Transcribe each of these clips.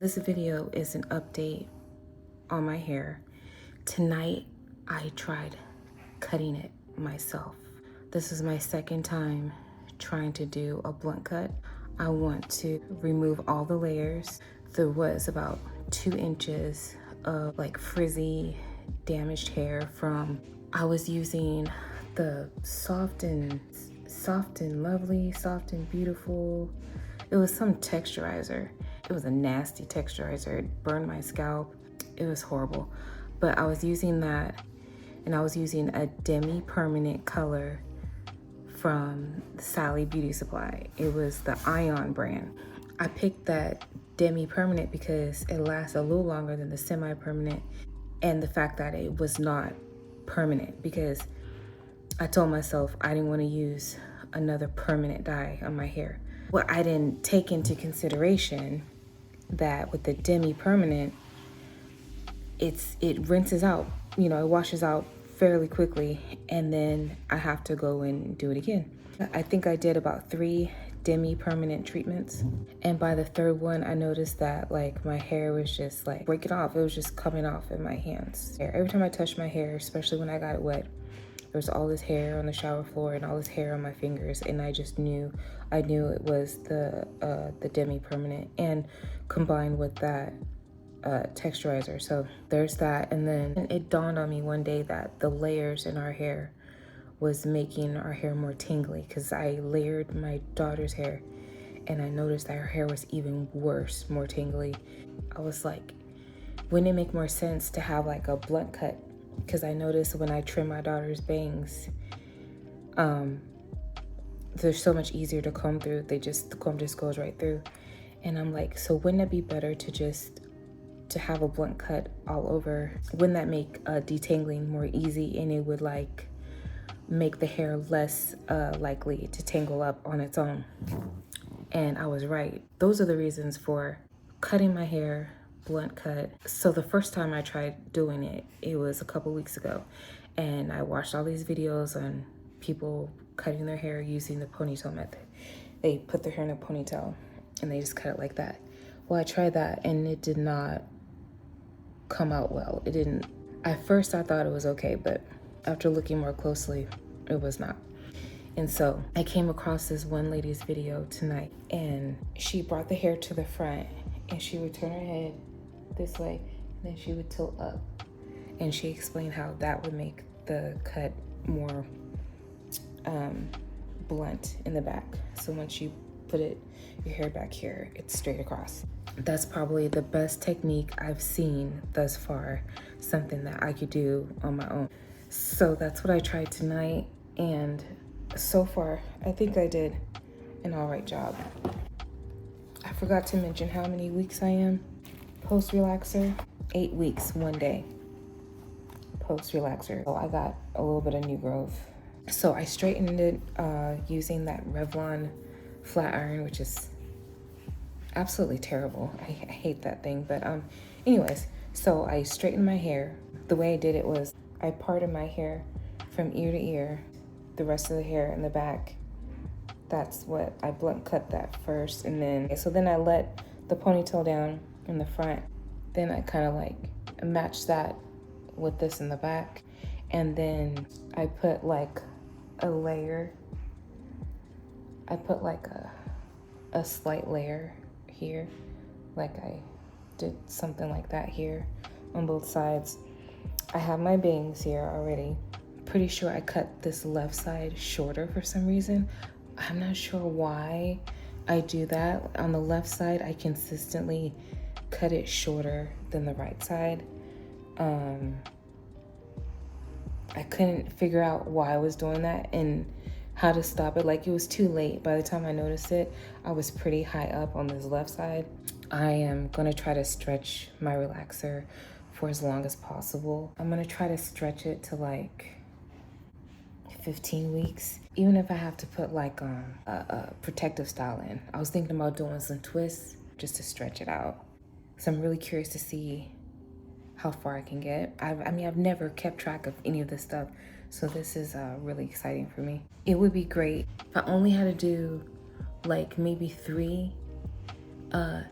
This video is an update on my hair. Tonight, I tried cutting it myself. This is my second time trying to do a blunt cut. I want to remove all the layers. There was about 2 inches of like frizzy, damaged hair from, I was using the soft and lovely, soft and beautiful. It was some texturizer. It was a nasty texturizer. It burned my scalp. It was horrible. But I was using that, and I was using a demi-permanent color from Sally Beauty Supply. It was the Ion brand. I picked that demi-permanent because it lasts a little longer than the semi-permanent, and the fact that it was not permanent, because I told myself I didn't want to use another permanent dye on my hair. Well, I didn't take into consideration that with the demi-permanent, it rinses out, it washes out fairly quickly, and then I have to go and do it again. I think I did about 3 demi-permanent treatments, and by the third one, I noticed that like my hair was just like breaking off. It was just coming off in my hands. Every time I touched my hair, especially when I got it wet, there was all this hair on the shower floor and all this hair on my fingers, and I just knew, it was the demi-permanent, and combined with that texturizer. So there's that, and then it dawned on me one day that the layers in our hair was making our hair more tingly, because I layered my daughter's hair, and I noticed that her hair was even worse, more tingly. I was like, wouldn't it make more sense to have like a blunt cut? Because I noticed when I trim my daughter's bangs, they're so much easier to comb through. The comb just goes right through. And I'm like, so wouldn't it be better to have a blunt cut all over? Wouldn't that make detangling more easy, and it would like make the hair less likely to tangle up on its own? And I was right. Those are the reasons for cutting my hair blunt cut. So the first time I tried doing it, it was a couple weeks ago, and I watched all these videos on people cutting their hair using the ponytail method. They put their hair in a ponytail and they just cut it like that. Well, I tried that and it did not come out well. It didn't. At first I thought it was okay, but after looking more closely, it was not. And so I came across this one lady's video tonight, and she brought the hair to the front, and she would turn her head this way, and then she would tilt up. And she explained how that would make the cut more blunt in the back. So once you put your hair back here, it's straight across. That's probably the best technique I've seen thus far, something that I could do on my own. So that's what I tried tonight, and so far, I think I did an all right job. I forgot to mention how many weeks I am post-relaxer. 8 weeks, 1 day post-relaxer. So I got a little bit of new growth. So I straightened it using that Revlon flat iron, which is absolutely terrible. I hate that thing. But anyways, so I straightened my hair. The way I did it was I parted my hair from ear to ear. The rest of the hair in the back, that's what I blunt cut that first, and then so then I let the ponytail down in the front. Then I kind of like matched that with this in the back, and then I put like a layer. I put like a slight layer here, like I did something like that here on both sides. I have my bangs here already. Pretty sure I cut this left side shorter for some reason. I'm not sure why I do that. On the left side, I consistently cut it shorter than the right side. I couldn't figure out why I was doing that and how to stop it. Like, it was too late. By the time I noticed it, I was pretty high up on this left side. I am gonna try to stretch my relaxer for as long as possible. I'm gonna try to stretch it to like 15 weeks, even if I have to put like a protective style in. I was thinking about doing some twists just to stretch it out. So I'm really curious to see how far I can get. I mean, I've never kept track of any of this stuff, so this is really exciting for me. It would be great if I only had to do like maybe 3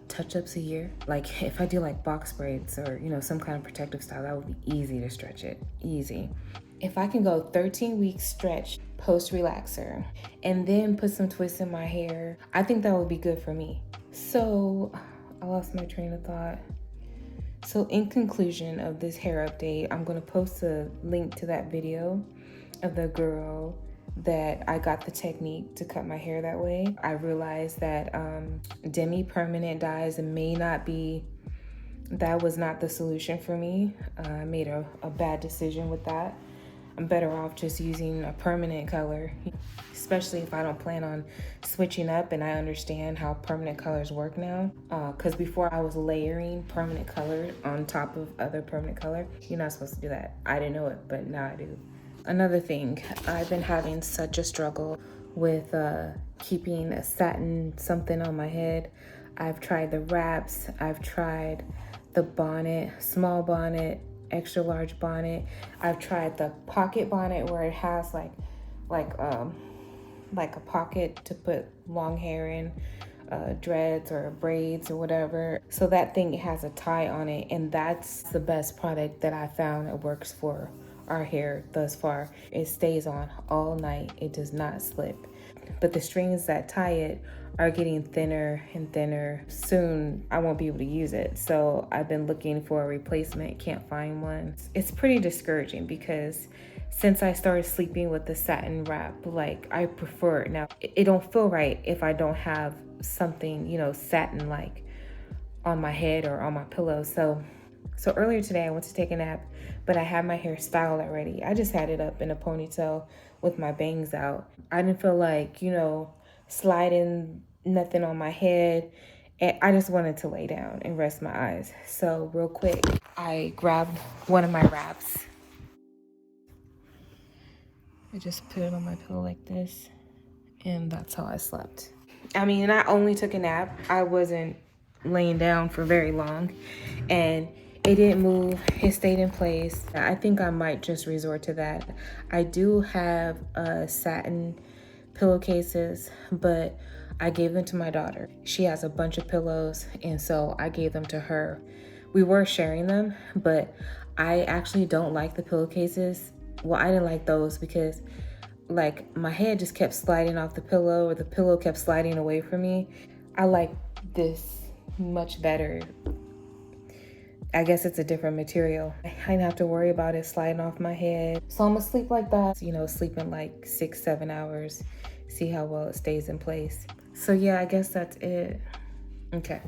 touch-ups a year. Like if I do like box braids or, you know, some kind of protective style, that would be easy to stretch it, easy. If I can go 13 weeks stretch post relaxer and then put some twists in my hair, I think that would be good for me. So I lost my train of thought. So in conclusion of this hair update, I'm gonna post a link to that video of the girl that I got the technique to cut my hair that way. I realized that demi-permanent dyes may not be, that was not the solution for me. I made a bad decision with that. I'm better off just using a permanent color, especially if I don't plan on switching up and I understand how permanent colors work now. Because before I was layering permanent color on top of other permanent color. You're not supposed to do that. I didn't know it, but now I do. Another thing, I've been having such a struggle with keeping a satin something on my head. I've tried the wraps, I've tried the bonnet, small bonnet, extra large bonnet. I've tried the pocket bonnet where it has like a pocket to put long hair in, dreads or braids or whatever. So that thing has a tie on it, and that's the best product that I found. It works for our hair thus far. It stays on all night. It does not slip. But the strings that tie it are getting thinner and thinner. Soon I won't be able to use it. So I've been looking for a replacement, can't find one. It's pretty discouraging because since I started sleeping with the satin wrap, like I prefer it now. It don't feel right if I don't have something, you know, satin like on my head or on my pillow. So earlier today I went to take a nap, but I had my hair styled already. I just had it up in a ponytail with my bangs out. I didn't feel like, you know, sliding nothing on my head. And I just wanted to lay down and rest my eyes. So real quick, I grabbed one of my wraps. I just put it on my pillow like this, and that's how I slept. I mean, I only took a nap. I wasn't laying down for very long, and it didn't move. It stayed in place. I think I might just resort to that. I do have satin pillowcases, but I gave them to my daughter. She has a bunch of pillows, and so I gave them to her. We were sharing them, but I actually don't like the pillowcases. Well, I didn't like those because like my head just kept sliding off the pillow, or the pillow kept sliding away from me. I like this much better. I guess it's a different material. I didn't have to worry about it sliding off my head. So I'm gonna sleep like that, you know, sleeping like 6-7 hours, see how well it stays in place. So yeah, I guess that's it. Okay.